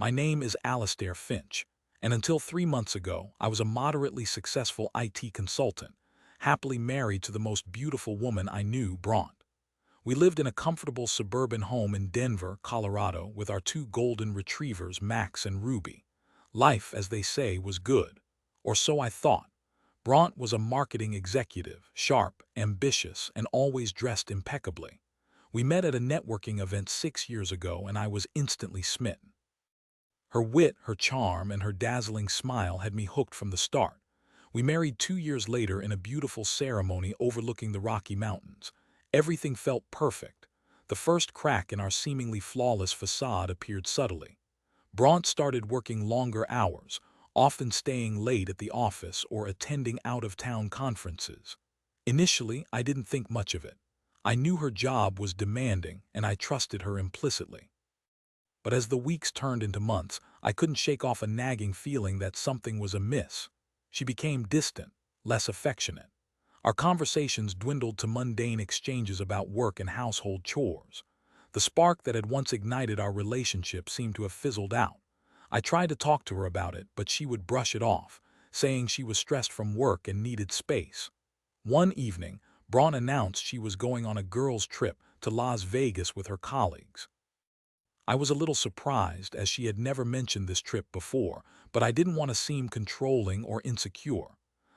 My name is Alastair Finch, and until 3 months ago, I was a moderately successful IT consultant, happily married to the most beautiful woman I knew, Bront. We lived in a comfortable suburban home in Denver, Colorado, with our two golden retrievers, Max and Ruby. Life, as they say, was good. Or so I thought. Bront was a marketing executive, sharp, ambitious, and always dressed impeccably. We met at a networking event 6 years ago, and I was instantly smitten. Her wit, her charm, and her dazzling smile had me hooked from the start. We married 2 years later in a beautiful ceremony overlooking the Rocky Mountains. Everything felt perfect. The first crack in our seemingly flawless facade appeared subtly. Bront started working longer hours, often staying late at the office or attending out-of-town conferences. Initially, I didn't think much of it. I knew her job was demanding, and I trusted her implicitly. But as the weeks turned into months, I couldn't shake off a nagging feeling that something was amiss. She became distant, less affectionate. Our conversations dwindled to mundane exchanges about work and household chores. The spark that had once ignited our relationship seemed to have fizzled out. I tried to talk to her about it, but she would brush it off, saying she was stressed from work and needed space. One evening, Braun announced she was going on a girls' trip to Las Vegas with her colleagues. I was a little surprised, as she had never mentioned this trip before, but I didn't want to seem controlling or insecure.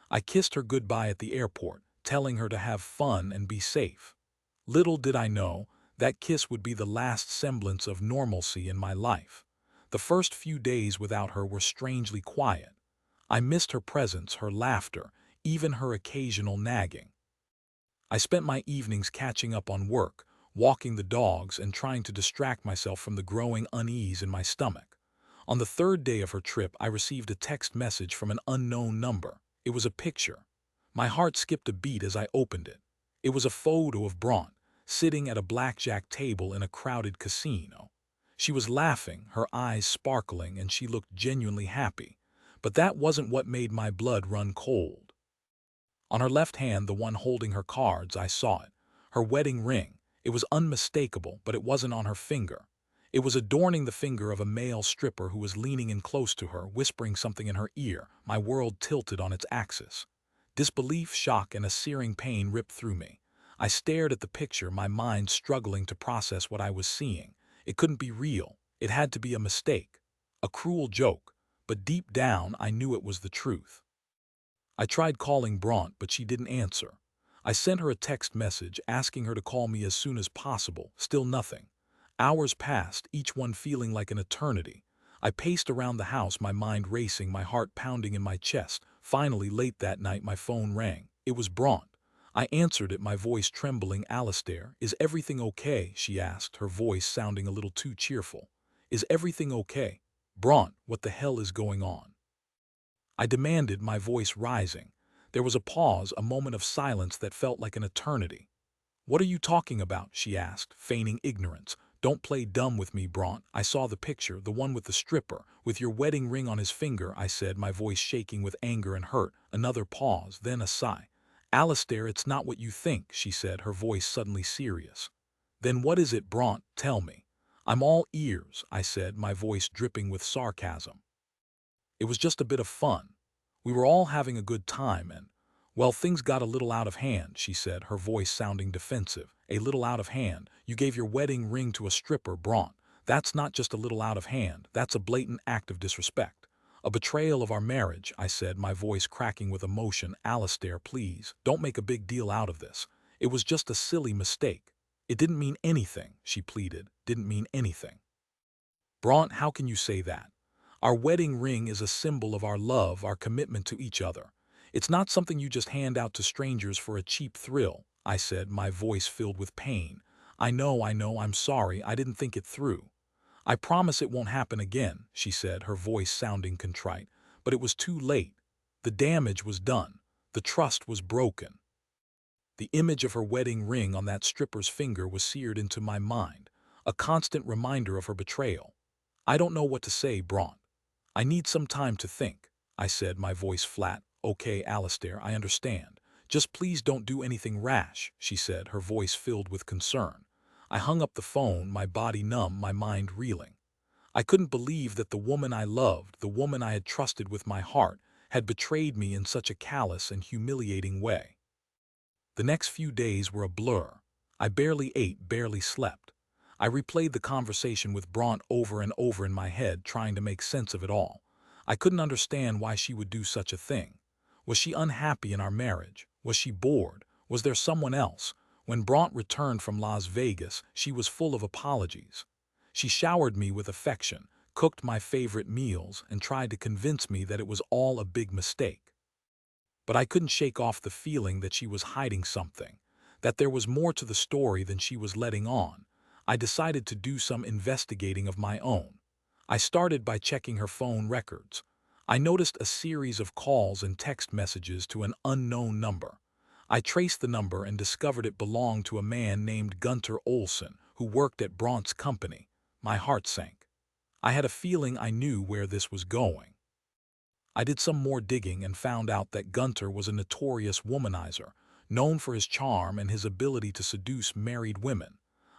I kissed her goodbye at the airport, telling her to have fun and be safe. Little did I know, that kiss would be the last semblance of normalcy in my life. The first few days without her were strangely quiet. I missed her presence, her laughter, even her occasional nagging. I spent my evenings catching up on work, walking the dogs, and trying to distract myself from the growing unease in my stomach. On the third day of her trip, I received a text message from an unknown number. It was a picture. My heart skipped a beat as I opened it. It was a photo of Bront, sitting at a blackjack table in a crowded casino. She was laughing, her eyes sparkling, and she looked genuinely happy. But that wasn't what made my blood run cold. On her left hand, the one holding her cards, I saw it. Her wedding ring. It was unmistakable, but it wasn't on her finger. It was adorning the finger of a male stripper who was leaning in close to her, whispering something in her ear. My world tilted on its axis. Disbelief, shock, and a searing pain ripped through me. I stared at the picture, my mind struggling to process what I was seeing. It couldn't be real. It had to be a mistake. A cruel joke. But deep down, I knew it was the truth. I tried calling Bront, but she didn't answer. I sent her a text message asking her to call me as soon as possible. Still nothing. Hours passed, each one feeling like an eternity. I paced around the house, my mind racing, my heart pounding in my chest. Finally, late that night, my phone rang. It was Bront. I answered it, my voice trembling. "Alastair, is everything okay?" she asked, her voice sounding a little too cheerful. "Is everything okay? Bront, what the hell is going on?" I demanded, my voice rising. There was a pause, a moment of silence that felt like an eternity. "What are you talking about?" she asked, feigning ignorance. "Don't play dumb with me, Bront. I saw the picture, the one with the stripper, with your wedding ring on his finger," I said, my voice shaking with anger and hurt. Another pause, then a sigh. "Alastair, it's not what you think," she said, her voice suddenly serious. "Then what is it, Bront? Tell me." "I'm all ears," I said, my voice dripping with sarcasm. "It was just a bit of fun. We were all having a good time and, well, things got a little out of hand," she said, her voice sounding defensive. "A little out of hand? You gave your wedding ring to a stripper, Bront. That's not just a little out of hand, that's a blatant act of disrespect. A betrayal of our marriage," I said, my voice cracking with emotion. "Alastair, please, don't make a big deal out of this. It was just a silly mistake." "It didn't mean anything," she pleaded. "Didn't mean anything." "Bront, how can you say that? Our wedding ring is a symbol of our love, our commitment to each other. It's not something you just hand out to strangers for a cheap thrill," I said, my voice filled with pain. I know, I'm sorry, I didn't think it through." "I promise it won't happen again," she said, her voice sounding contrite. But it was too late. The damage was done. The trust was broken. The image of her wedding ring on that stripper's finger was seared into my mind, a constant reminder of her betrayal. "I don't know what to say, Bront. I need some time to think," I said, my voice flat. "Okay, Alastair, I understand. Just please don't do anything rash," she said, her voice filled with concern. I hung up the phone, my body numb, my mind reeling. I couldn't believe that the woman I loved, the woman I had trusted with my heart, had betrayed me in such a callous and humiliating way. The next few days were a blur. I barely ate, barely slept. I replayed the conversation with Bront over and over in my head, trying to make sense of it all. I couldn't understand why she would do such a thing. Was she unhappy in our marriage? Was she bored? Was there someone else? When Bront returned from Las Vegas, she was full of apologies. She showered me with affection, cooked my favorite meals, and tried to convince me that it was all a big mistake. But I couldn't shake off the feeling that she was hiding something, that there was more to the story than she was letting on. I decided to do some investigating of my own. I started by checking her phone records. I noticed a series of calls and text messages to an unknown number. I traced the number and discovered it belonged to a man named Gunter Olson, who worked at Bront's company. My heart sank. I had a feeling I knew where this was going. I did some more digging and found out that Gunter was a notorious womanizer, known for his charm and his ability to seduce married women.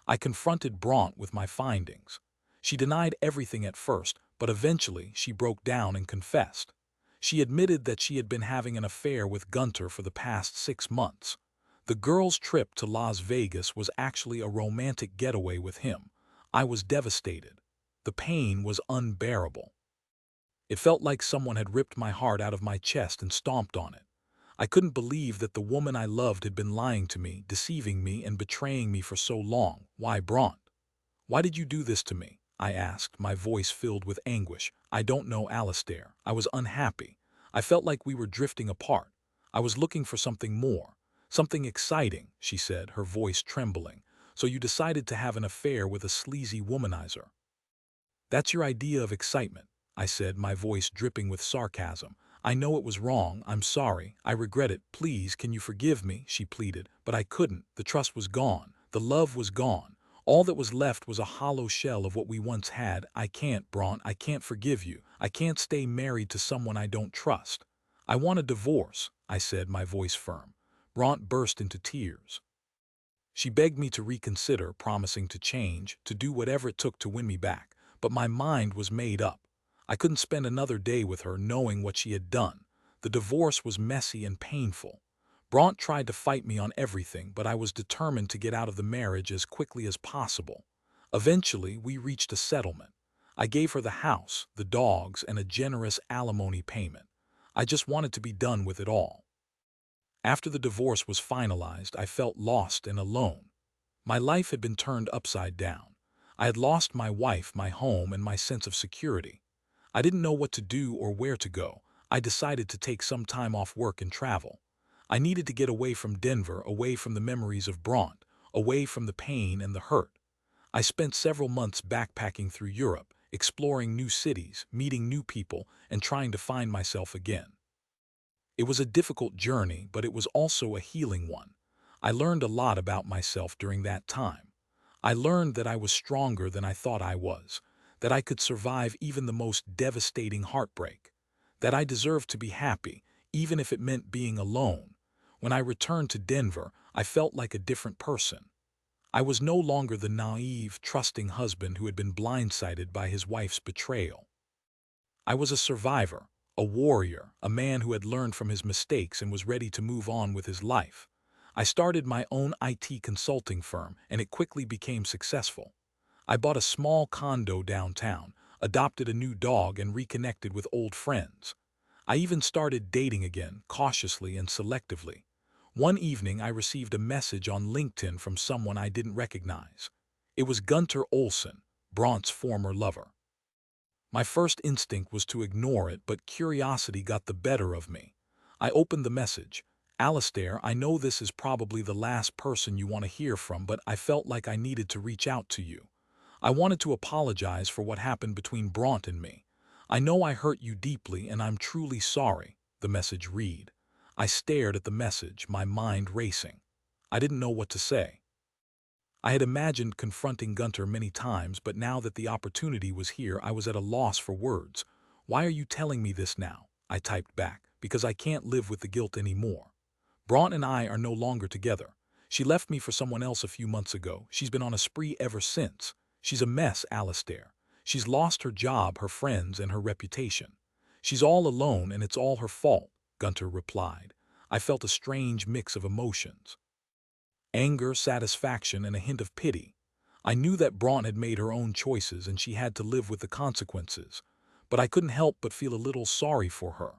I confronted Bront with my findings. She denied everything at first, but eventually she broke down and confessed. She admitted that she had been having an affair with Gunter for the past 6 months. The girl's trip to Las Vegas was actually a romantic getaway with him. I was devastated. The pain was unbearable. It felt like someone had ripped my heart out of my chest and stomped on it. I couldn't believe that the woman I loved had been lying to me, deceiving me, and betraying me for so long. Why, Bront? Why did you do this to me? I asked, my voice filled with anguish. I don't know, Alistair. I was unhappy. I felt like we were drifting apart. I was looking for something more. Something exciting, she said, her voice trembling. So you decided to have an affair with a sleazy womanizer. That's your idea of excitement, I said, my voice dripping with sarcasm. I know it was wrong. I'm sorry. I regret it. Please, can you forgive me? She pleaded. But I couldn't. The trust was gone. The love was gone. All that was left was a hollow shell of what we once had. I can't, Bront. I can't forgive you. I can't stay married to someone I don't trust. I want a divorce, I said, my voice firm. Bront burst into tears. She begged me to reconsider, promising to change, to do whatever it took to win me back. But my mind was made up. I couldn't spend another day with her knowing what she had done. The divorce was messy and painful. Bront tried to fight me on everything, but I was determined to get out of the marriage as quickly as possible. Eventually, we reached a settlement. I gave her the house, the dogs, and a generous alimony payment. I just wanted to be done with it all. After the divorce was finalized, I felt lost and alone. My life had been turned upside down. I had lost my wife, my home, and my sense of security. I didn't know what to do or where to go. I decided to take some time off work and travel. I needed to get away from Denver, away from the memories of Bront, away from the pain and the hurt. I spent several months backpacking through Europe, exploring new cities, meeting new people, and trying to find myself again. It was a difficult journey, but it was also a healing one. I learned a lot about myself during that time. I learned that I was stronger than I thought I was, that I could survive even the most devastating heartbreak, that I deserved to be happy, even if it meant being alone. When I returned to Denver, I felt like a different person. I was no longer the naive, trusting husband who had been blindsided by his wife's betrayal. I was a survivor, a warrior, a man who had learned from his mistakes and was ready to move on with his life. I started my own IT consulting firm, and it quickly became successful. I bought a small condo downtown, adopted a new dog, and reconnected with old friends. I even started dating again, cautiously and selectively. One evening, I received a message on LinkedIn from someone I didn't recognize. It was Gunter Olson, Bront's former lover. My first instinct was to ignore it, but curiosity got the better of me. I opened the message. Alistair, I know this is probably the last person you want to hear from, but I felt like I needed to reach out to you. I wanted to apologize for what happened between Bront and me. I know I hurt you deeply, and I'm truly sorry, the message read. I stared at the message, my mind racing. I didn't know what to say. I had imagined confronting Gunter many times, but now that the opportunity was here, I was at a loss for words. Why are you telling me this now? I typed back. Because I can't live with the guilt anymore. Bront and I are no longer together. She left me for someone else a few months ago. She's been on a spree ever since. She's a mess, Alistair. She's lost her job, her friends, and her reputation. She's all alone and it's all her fault, Gunter replied. I felt a strange mix of emotions. Anger, satisfaction, and a hint of pity. I knew that Braun had made her own choices and she had to live with the consequences, but I couldn't help but feel a little sorry for her.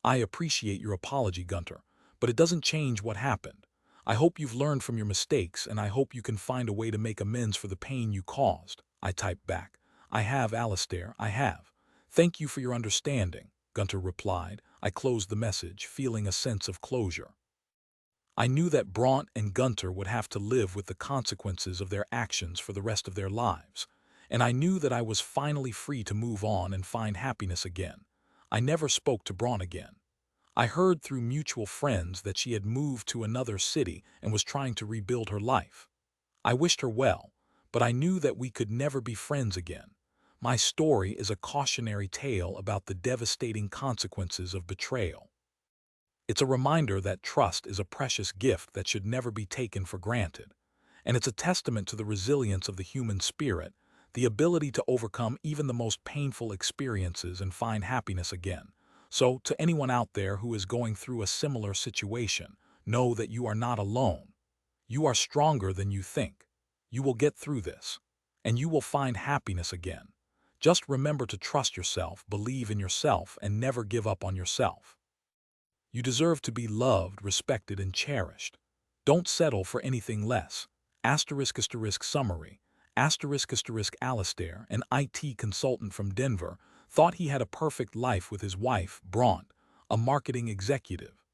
I appreciate your apology, Gunter, but it doesn't change what happened. I hope you've learned from your mistakes and I hope you can find a way to make amends for the pain you caused. I typed back. I have, Alistair, I have. Thank you for your understanding, Gunter replied. I closed the message, feeling a sense of closure. I knew that Bront and Gunter would have to live with the consequences of their actions for the rest of their lives, and I knew that I was finally free to move on and find happiness again. I never spoke to Bront again. I heard through mutual friends that she had moved to another city and was trying to rebuild her life. I wished her well, but I knew that we could never be friends again. My story is a cautionary tale about the devastating consequences of betrayal. It's a reminder that trust is a precious gift that should never be taken for granted. And it's a testament to the resilience of the human spirit, the ability to overcome even the most painful experiences and find happiness again. So, to anyone out there who is going through a similar situation, know that you are not alone. You are stronger than you think. You will get through this, and you will find happiness again. Just remember to trust yourself, believe in yourself, and never give up on yourself. You deserve to be loved, respected, and cherished. Don't settle for anything less. Summary. Alistair, an IT consultant from Denver, thought he had a perfect life with his wife, Bront, a marketing executive.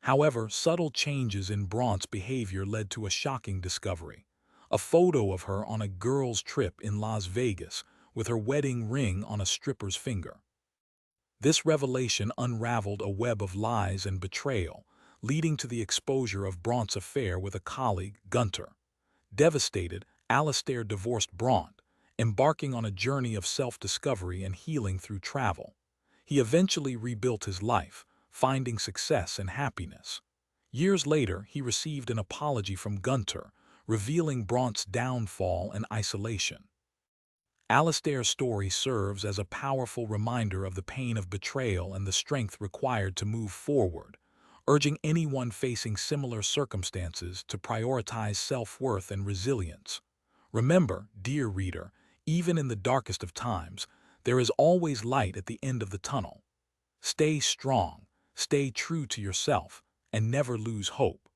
However, subtle changes in Bront's behavior led to a shocking discovery. A photo of her on a girls' trip in Las Vegas with her wedding ring on a stripper's finger. This revelation unraveled a web of lies and betrayal, leading to the exposure of Bront's affair with a colleague, Gunter. Devastated, Alistair divorced Bront, embarking on a journey of self-discovery and healing through travel. He eventually rebuilt his life, finding success and happiness. Years later, he received an apology from Gunter, revealing Bront's downfall and isolation. Alistair's story serves as a powerful reminder of the pain of betrayal and the strength required to move forward, urging anyone facing similar circumstances to prioritize self-worth and resilience. Remember, dear reader, even in the darkest of times, there is always light at the end of the tunnel. Stay strong, stay true to yourself, and never lose hope.